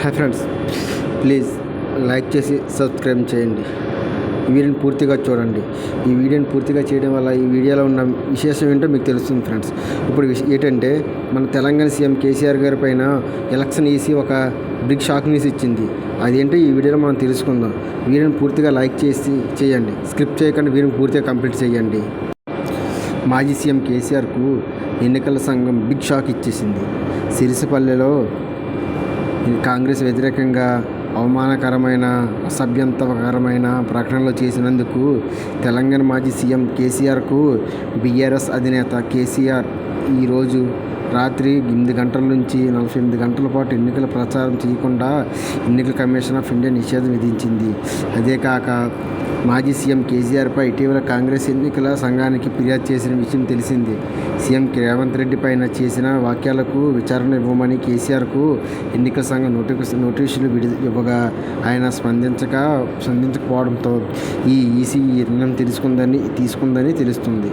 Hi friends, please like చేసి subscribe చేయండి. ఈ వీడియోని పూర్తిగా చూడండి. ఈ వీడియోని పూర్తిగా చేయడం వల్ల ఈ వీడియోలో ఉన్న విశేషం ఏంటో మీకు తెలుస్తుంది ఫ్రెండ్స్. ఇప్పుడు ఏంటంటే మన తెలంగాణ సీఎం కేసీఆర్ గారి పైన ఎలక్షన్ ఈసీ ఒక బిగ్ షాక్ న్యూస్ ఇచ్చింది. అదేంటో ఈ వీడియోలో మనం తెలుసుకుందాం. వీడియోని పూర్తిగా లైక్ చేసి చేయండి. స్క్రిప్ట్ చేయకుండా వీడియోని పూర్తిగా కంప్లీట్ చేయండి. మాజీ సీఎం కేసీఆర్కు ఎన్నికల సంఘం బిగ్ షాక్ ఇచ్చేసింది. సిరిసిపల్లెలో కాంగ్రెస్ వ్యతిరేకంగా అవమానకరమైన అసభ్యంతకరమైన ప్రకటనలు చేసినందుకు తెలంగాణ మాజీ సీఎం కేసీఆర్కు బీఆర్ఎస్ అధినేత కేసీఆర్ ఈరోజు రాత్రి 8 గంటల నుంచి 48 గంటల పాటు ఎన్నికల ప్రచారం చేయకుండా ఎన్నికల కమిషన్ ఆఫ్ ఇండియా నిషేధం విధించింది. అదే కాక మాజీ సీఎం కేసీఆర్పై ఇటీవల కాంగ్రెస్ ఎన్నికల సంఘానికి ఫిర్యాదు చేసిన విషయం తెలిసింది. సీఎం రేవంత్ రెడ్డి పైన చేసిన వ్యాఖ్యలకు విచారణ ఇవ్వమని కేసీఆర్కు ఎన్నికల సంఘం నోటీసులు ఇవ్వగా ఆయన స్పందించకపోవడంతో ఈ ఈసీ నిర్ణయం తీసుకుందని తెలుస్తుంది.